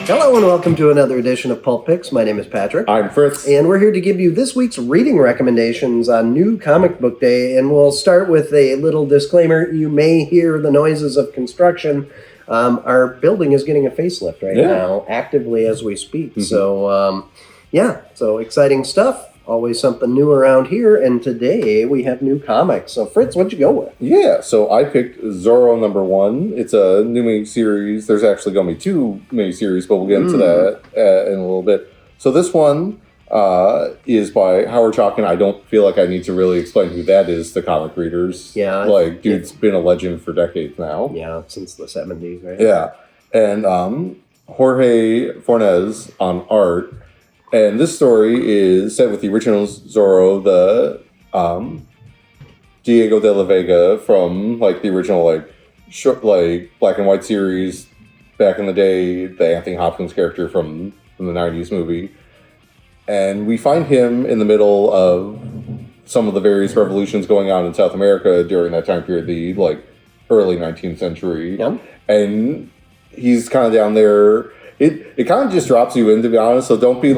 Hello and welcome to another edition of Pulp Picks. My name is Patrick. I'm Fritz. And we're here to give you this week's reading recommendations on New Comic Book Day. And we'll start with a little disclaimer. You may hear the noises of construction. Our building is getting a facelift right now, actively as we speak. Mm-hmm. So exciting stuff. Always something new around here, and today we have new comics. So, Fritz, what'd you go with? Yeah, so I picked Zorro #1. It's a new miniseries. There's actually going to be 2 miniseries, but we'll get into that in a little bit. So this one is by Howard Chalkin. I don't feel like I need to really explain who that is to comic readers. Yeah. Dude's been a legend for decades now. Yeah, since the 70s, right? Yeah. And Jorge Fornes on art. And this story is set with the original Zorro, the Diego de la Vega from the original short black and white series back in the day, the Anthony Hopkins character from the 90s movie. And we find him in the middle of some of the various revolutions going on in South America during that time period, the early 19th century. Yeah. And he's kind of down there. It kind of just drops you in, to be honest. So don't be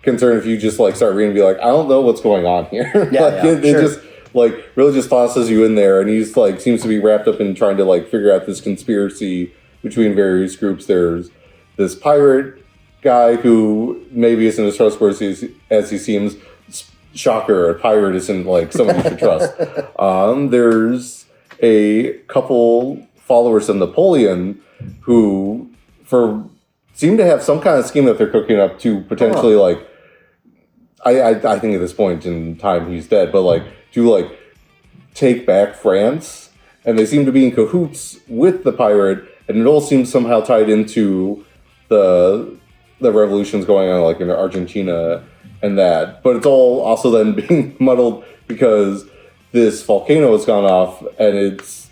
concerned if you just start reading and be like, I don't know what's going on here. It just really just tosses you in there, and he's seems to be wrapped up in trying to figure out this conspiracy between various groups. There's this pirate guy who maybe isn't as trustworthy as he seems. Shocker, a pirate isn't someone you should trust. There's a couple followers of Napoleon who seem to have some kind of scheme that they're cooking up to potentially I think at this point in time he's dead, but to take back France, and they seem to be in cahoots with the pirate, and it all seems somehow tied into the revolutions going on in Argentina and that. But it's all also then being muddled because this volcano has gone off and it's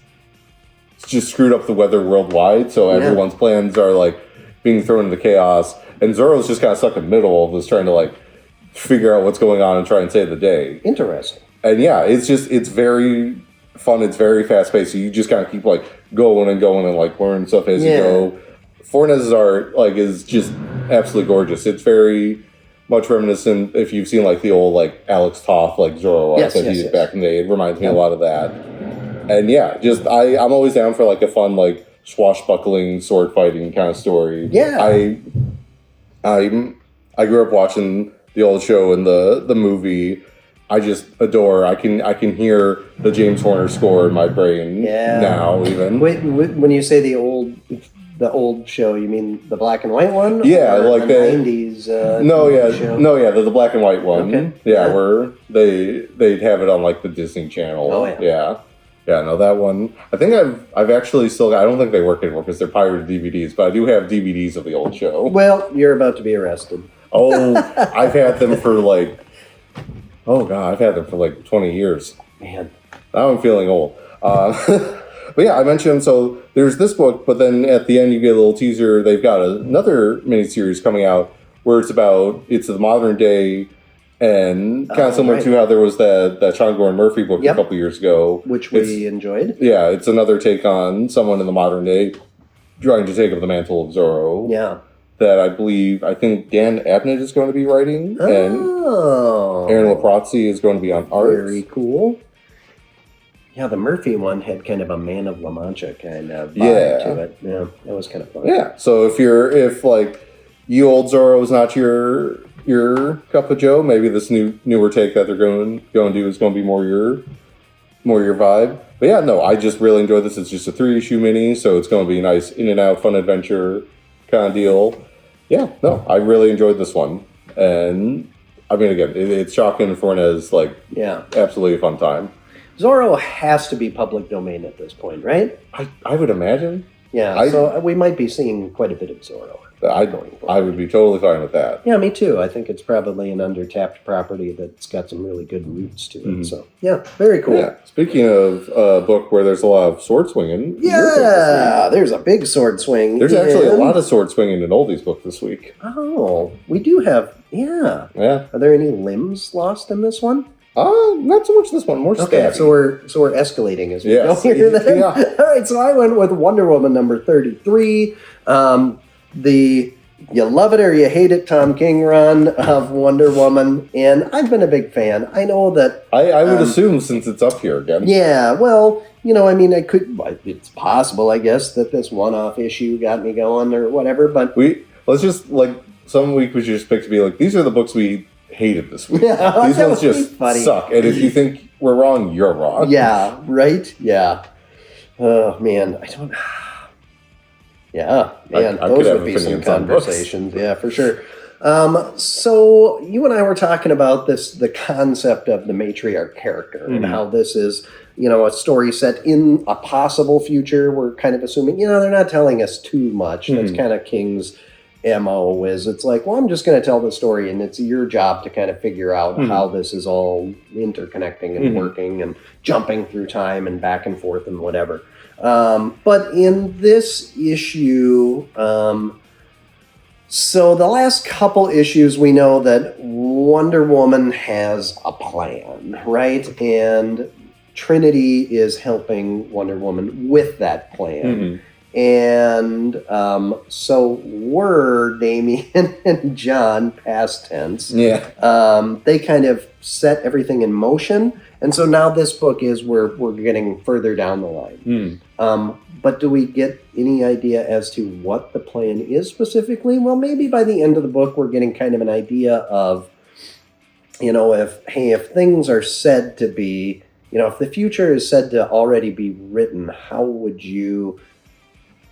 just screwed up the weather worldwide, so everyone's plans are being thrown into chaos, and Zorro's just kind of stuck in the middle of this, trying to figure out what's going on and try and save the day. Interesting. And it's very fun. It's very fast paced. So you just kind of keep going and going and learn stuff as you go. Fornes' art is just absolutely gorgeous. It's very much reminiscent if you've seen the old Alex Toth Zorro art that he did back in the day. It reminds me a lot of that. And I'm always down for a fun swashbuckling sword fighting kind of story. Yeah. I grew up watching the old show and the movie. I just adore. I can hear the James Horner score in my brain now even. Wait, when you say the old show, you mean the black and white one? Yeah, or the 90s. The black and white one. Okay. Yeah, where they'd have it on the Disney Channel. Oh yeah. Yeah, no, that one. I think I've actually still. I don't think they work anymore because they're pirated DVDs, but I do have DVDs of the old show. Well, you're about to be arrested. Oh, I've had them for I've had them for 20 years. Man, now I'm feeling old. But yeah, I mentioned, so there's this book, but then at the end you get a little teaser. They've got another miniseries coming out where it's the modern day. And kind of similar to how there was that Sean Gordon Murphy book a couple years ago. Which we enjoyed. Yeah, it's another take on someone in the modern day trying to take up the mantle of Zorro. Yeah. That I think Dan Abnett is going to be writing. Oh. And Aaron Laprazzi is going to be on art. Very cool. Yeah, the Murphy one had kind of a Man of La Mancha kind of vibe to it. Yeah, that was kind of fun. Yeah, so if you old Zorro is not your cup of joe, maybe this newer take that they're going to do is going to be more your vibe. But yeah, no, I just really enjoyed this. It's just a 3-issue mini, so it's going to be a nice in and out fun adventure kind of deal. Yeah, no, I really enjoyed this one, and I mean, again, it's Chalkin and Fornes, absolutely a fun time. Zorro has to be public domain at this point, right? I would imagine. Yeah, so we might be seeing quite a bit of Zorro. I would be totally fine with that. Yeah, me too. I think it's probably an undertapped property that's got some really good roots to it. Mm-hmm. So, yeah, very cool. Yeah. Speaking of a book where there's a lot of sword swinging. Yeah, there's a big sword swing. There's actually a lot of sword swinging in Oldie's book this week. Oh, we do have, yeah. Yeah. Are there any limbs lost in this one? Not so much this one, more Okay, stabby. so we're escalating as we go Yes. here then. Yeah. All right, so I went with Wonder Woman number 33. The you love it or you hate it Tom King run of Wonder Woman, and I've been a big fan. I know that I would assume since it's up here again. Yeah, well, I mean, it's possible, I guess, that this one-off issue got me going or whatever, but let's just some week we should just pick to be like, these are the books we hated this week. Yeah, these ones just suck. And if you think we're wrong, you're wrong. Yeah, right? Yeah. Oh, man. I don't... Yeah, man. Those would be some conversations. Yeah, for sure. So you and I were talking about the concept of the matriarch character and how this is, a story set in a possible future. We're kind of assuming, they're not telling us too much. That's kind of King's MO is it's like, well, I'm just going to tell the story and it's your job to kind of figure out how this is all interconnecting and working and jumping through time and back and forth and whatever. But in this issue, so the last couple issues, we know that Wonder Woman has a plan, right? And Trinity is helping Wonder Woman with that plan. And so were Damian and John, past tense. Yeah. They kind of set everything in motion. And so now this book is we're getting further down the line. But do we get any idea as to what the plan is specifically? Well, maybe by the end of the book, we're getting kind of an idea of, if things are said to be, if the future is said to already be written, how would you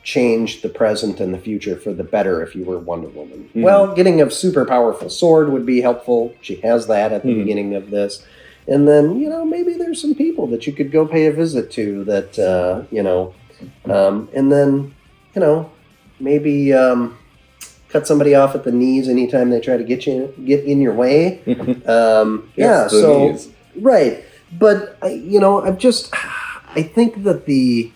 change the present and the future for the better if you were Wonder Woman? Well, getting a super powerful sword would be helpful. She has that at the beginning of this. And then, maybe there's some people that you could go pay a visit to that, and then, maybe cut somebody off at the knees anytime they try to get in your way. Knees. Right. But, I think that the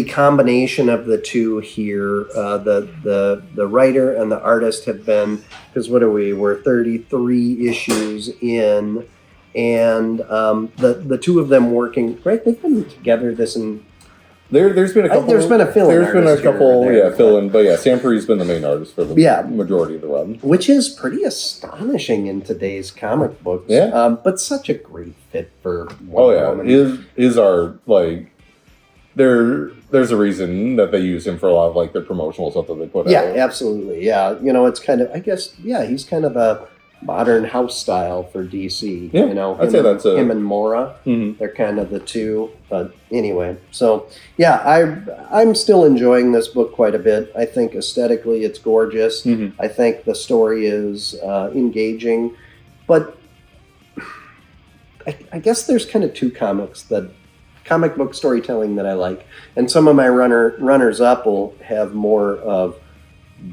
combination of the two here, the writer and the artist have been, because we're 33 issues in, and the two of them working, right? They've been together There's been a couple. There's been a fill-in. There's been a couple, fill-in. But Sam Perry's been the main artist for the majority of the run, which is pretty astonishing in today's comic books. Yeah, but such a great fit for Wonder Woman. His art There's a reason that they use him for a lot of their promotional stuff that they put out. Yeah, absolutely. Yeah, it's kind of, I guess, he's kind of a modern house style for DC. Yeah, I'd say that's him and Mora. They're kind of the two. But anyway, so I'm still enjoying this book quite a bit. I think aesthetically it's gorgeous. I think the story is engaging, but I guess there's kind of two comic book storytelling that I like, and some of my runners up will have more of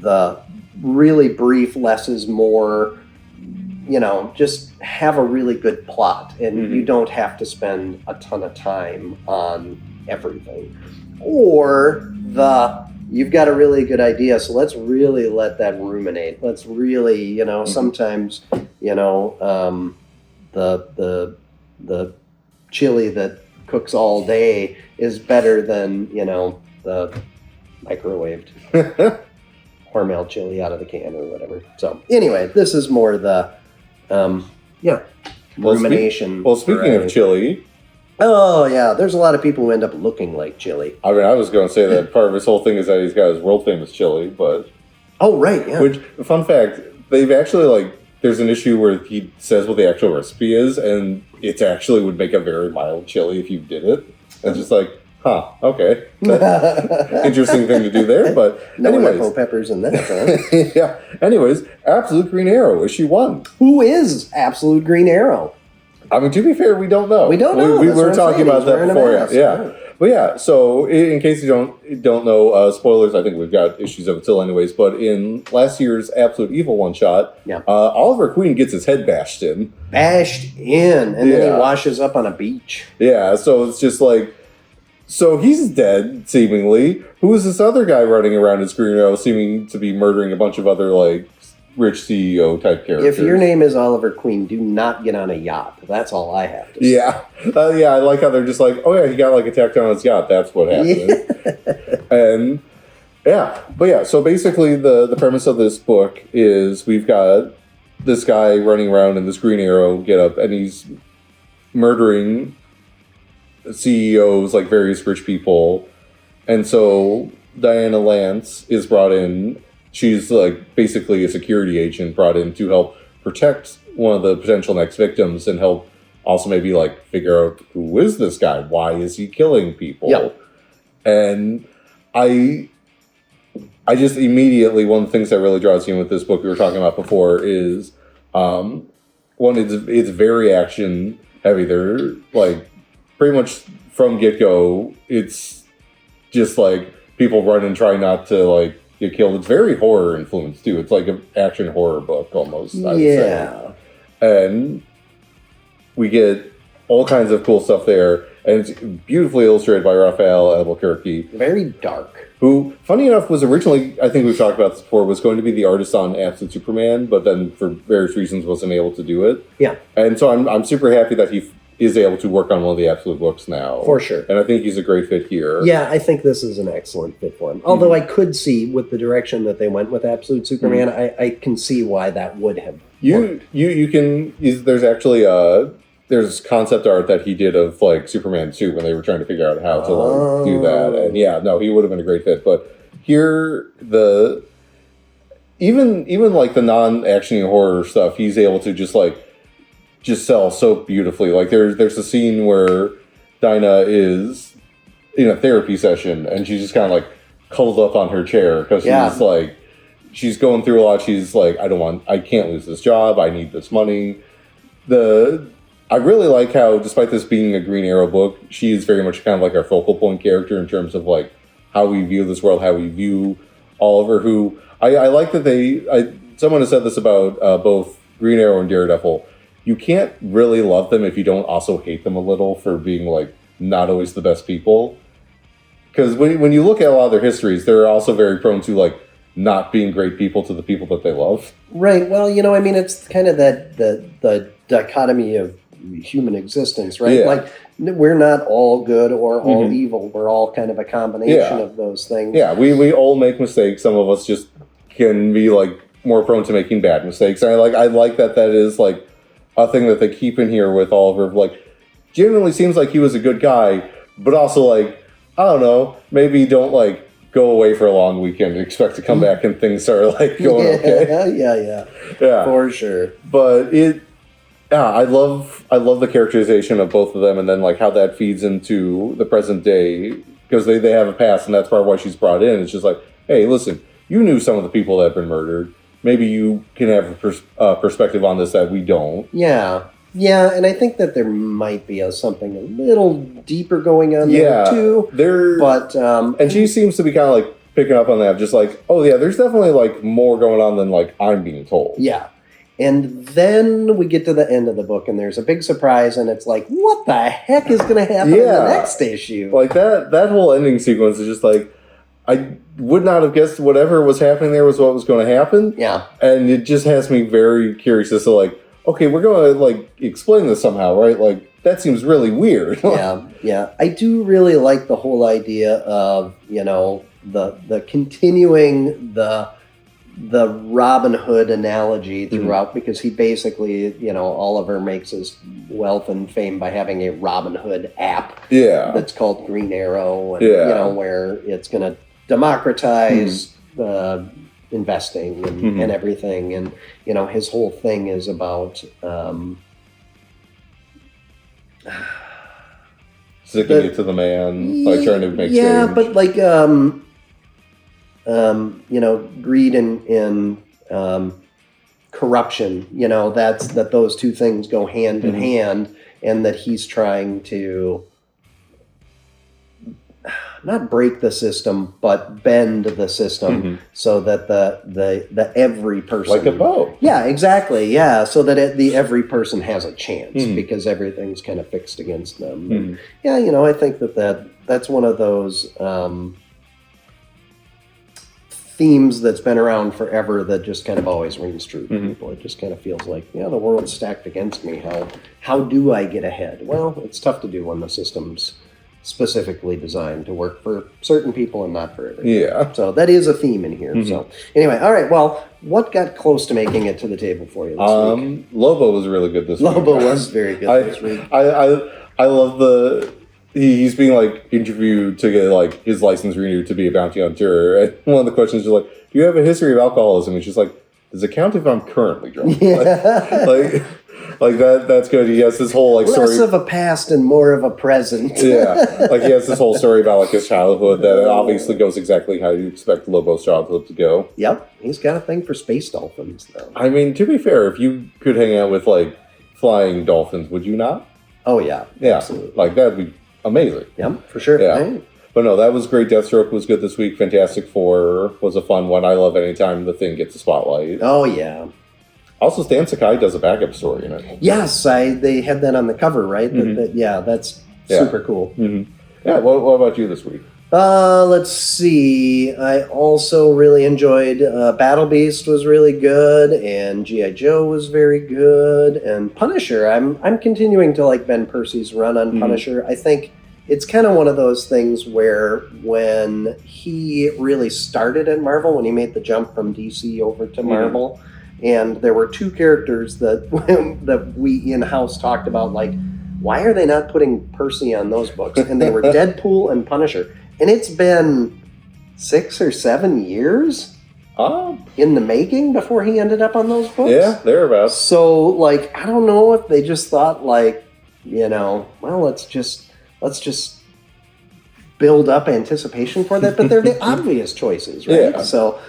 the really brief, less is more. Just have a really good plot, and you don't have to spend a ton of time on everything. Or you've got a really good idea, so let's really let that ruminate. Let's really, sometimes, the chili that cooks all day is better than, the microwaved Hormel chili out of the can or whatever. So anyway, this is more the rumination. Speaking of chili. Oh, yeah. There's a lot of people who end up looking like chili. I mean, I was going to say that part of his whole thing is that he's got his world-famous chili, but... Oh, right, yeah. Which, fun fact, they've actually, there's an issue where he says what the actual recipe is, and it actually would make a very mild chili if you did it. It's just okay. Interesting thing to do there, but no peppers in that, huh? Yeah. Anyways, Absolute Green Arrow, issue 1. Who is Absolute Green Arrow? I mean, to be fair, we don't know. We don't know. We were talking about that before. Yeah. But so in case you don't know, spoilers, I think we've got issues of it still anyways, but in last year's Absolute Evil one-shot, Oliver Queen gets his head bashed in. And then he washes up on a beach. Yeah, so it's just so he's dead, seemingly. Who is this other guy running around in Green Arrow, seeming to be murdering a bunch of other, rich CEO type characters. If your name is Oliver Queen, do not get on a yacht. That's all I have to say. Yeah. I like how they're just like, oh yeah, he got like attacked on his yacht. That's what happened. Yeah. And so basically the premise of this book is we've got this guy running around in this Green Arrow getup, and he's murdering CEOs, like various rich people. And so Diana Lance is brought in. She's like basically a security agent brought in to help protect one of the potential next victims and help also maybe like figure out who is this guy? Why is he killing people? Yep. And I just immediately, one of the things that really draws me in with this book we were talking about before is one, it's very action heavy. They're like pretty much from get-go, it's just like people run and try not to like get killed. It's very horror influenced too. It's like an action horror book almost, I would say. And we get all kinds of cool stuff there. And it's beautifully illustrated by Raphael Albuquerque. Very dark. Who, funny enough, was originally, I think we've talked about this before, was going to be the artist on Absolute Superman, but then for various reasons wasn't able to do it. Yeah. And so I'm super happy that he is able to work on one of the Absolute books now. For sure. And I think he's a great fit here. Yeah, I think this is an excellent fit for him. Although I could see, with the direction that they went with Absolute Superman, I can see why that would have worked. There's actually there's concept art that he did of like Superman 2 when they were trying to figure out how to do that. And he would have been a great fit. But here, even like the non-action horror stuff, he's able to just sell so beautifully. Like there's a scene where Dinah is in a therapy session and she's just kind of like cuddled up on her chair because she's going through a lot. She's like, I can't lose this job. I need this money. I really like how, despite this being a Green Arrow book, she is very much kind of like our focal point character in terms of like how we view this world, how we view Oliver, who I like that someone has said this about both Green Arrow and Daredevil. You can't really love them if you don't also hate them a little for being like not always the best people. Because when you look at a lot of their histories, they're also very prone to like not being great people to the people that they love. Right. Well, it's kind of the dichotomy of human existence, right? Yeah. Like we're not all good or all evil. We're all kind of a combination of those things. Yeah, we all make mistakes. Some of us just can be like more prone to making bad mistakes. And I like that is like a thing that they keep in here with Oliver. Like, generally seems like he was a good guy, but also like, I don't know, maybe don't like go away for a long weekend and expect to come back and things are like going okay. Yeah, for sure. But I love the characterization of both of them, and then like how that feeds into the present day, because they have a past, and that's part of why she's brought in. It's just like, hey, listen, you knew some of the people that have been murdered. Maybe you can have a perspective on this that we don't. Yeah, and I think that there might be something a little deeper going on there too. But and she seems to be kind of like picking up on that, just like, oh yeah, there's definitely like more going on than like I'm being told. Yeah. And then we get to the end of the book, and there's a big surprise, and it's like, what the heck is going to happen in the next issue? Like that whole ending sequence is just like, I would not have guessed whatever was happening there was what was going to happen. Yeah. And it just has me very curious as to like, okay, we're going to like explain this somehow, right? Like that seems really weird. Yeah. I do really like the whole idea of, the continuing the Robin Hood analogy throughout, because he basically, Oliver makes his wealth and fame by having a Robin Hood app that's called Green Arrow, and, where it's going to democratize investing and everything. And, his whole thing is about sticking it to the man, like trying to make change. Yeah, but like, greed and corruption, that those two things go hand in hand, and that he's trying to not break the system, but bend the system so that the every person, like a boat. Yeah, exactly. Yeah, so that the every person has a chance because everything's kind of fixed against them. And, I think that's one of those themes that's been around forever that just kind of always rings true to people. It just kind of feels like, the world's stacked against me. How do I get ahead? Well, it's tough to do when the system's specifically designed to work for certain people and not for everyone. Yeah. So that is a theme in here. So anyway, all right. Well, what got close to making it to the table for you this week? Lobo was really good this week. Lobo was very good this week. I love he's being like interviewed to get like his license renewed to be a bounty hunter. And one of the questions is like, do you have a history of alcoholism? And she's like, does it count if I'm currently drunk? Like that's good. He has this whole like story. Less of a past and more of a present. Yeah. Like he has this whole story about like his childhood that obviously goes exactly how you expect Lobo's childhood to go. Yep. He's got a thing for space dolphins though. I mean, to be fair, if you could hang out with like flying dolphins, would you not? Oh yeah. Yeah. Absolutely. Like that'd be amazing. Yep, for sure. Yeah. Right. But no, that was great. Deathstroke was good this week. Fantastic Four was a fun one. I love anytime the Thing gets a spotlight. Oh yeah. Also, Stan Sakai does a backup story in it. Yes, they had that on the cover, right? That's super cool. Yeah, what about you this week? Let's see. I also really enjoyed Battle Beast was really good, and G.I. Joe was very good, and Punisher. I'm continuing to like Ben Percy's run on Punisher. I think it's kind of one of those things where when he really started at Marvel, when he made the jump from DC over to Marvel, and there were two characters that we in-house talked about, like, why are they not putting Percy on those books? And they were Deadpool and Punisher. And it's been 6 or 7 years in the making before he ended up on those books. Yeah, thereabouts. So, like, I don't know if they just thought, like, well, let's just build up anticipation for that, but they're the obvious choices, right? Yeah. So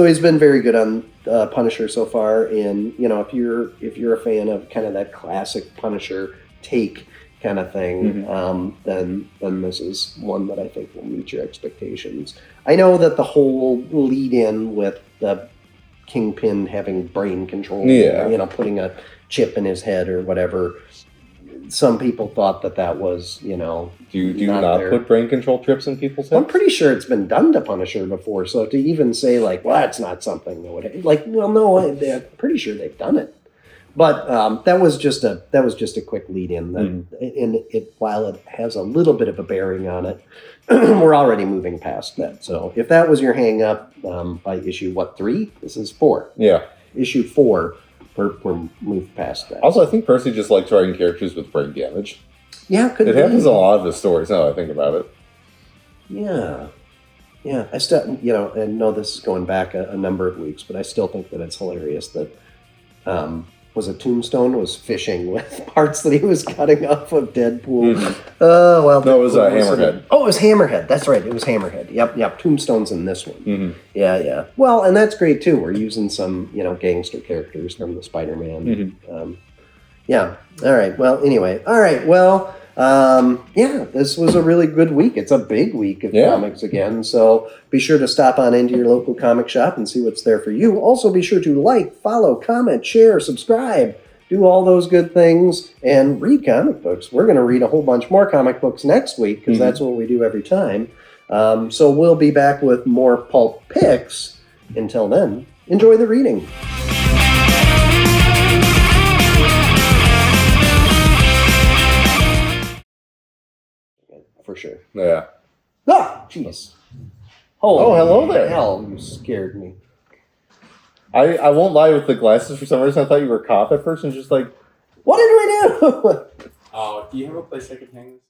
he's been very good on Punisher so far. And if you're a fan of kind of that classic Punisher take kind of thing, then this is one that I think will meet your expectations. I know that the whole lead in with the Kingpin having brain control, putting a chip in his head or whatever. Some people thought that was, Do you not put brain control trips in people's heads? I'm pretty sure it's been done to Punisher before. So to even say like, well, that's not something that would no, I'm pretty sure they've done it. But that was just a quick lead in. While it has a little bit of a bearing on it, we're already moving past that. So if that was your hang up by issue 3? This is 4. Yeah, issue 4. We're moved past that. Also, I think Percy just likes writing characters with brain damage. Yeah, it happens in a lot of his stories. Now that I think about it. Yeah. I still, I know this is going back a number of weeks, but I still think that it's hilarious that was it Tombstone was fishing with parts that he was cutting off of Deadpool. No, it was Hammerhead. Oh, it was Hammerhead. That's right. It was Hammerhead. Yep. Tombstone's in this one. Yeah. Well, and that's great too. We're using some, gangster characters from the Spider-Man. Yeah. All right. Well, anyway. All right. Well, this was a really good week. It's a big week of comics again. So be sure to stop on into your local comic shop and see what's there for you. Also, be sure to like, follow, comment, share, subscribe, do all those good things, and read comic books. We're going to read a whole bunch more comic books next week because that's what we do every time. So we'll be back with more Pulp Picks. Until then, enjoy the reading. For sure. Yeah. Ah, jeez. Hello there. Hell, you scared me. I won't lie, with the glasses, for some reason I thought you were a cop at first and just like, what did we do? Do you have a place I can hang this?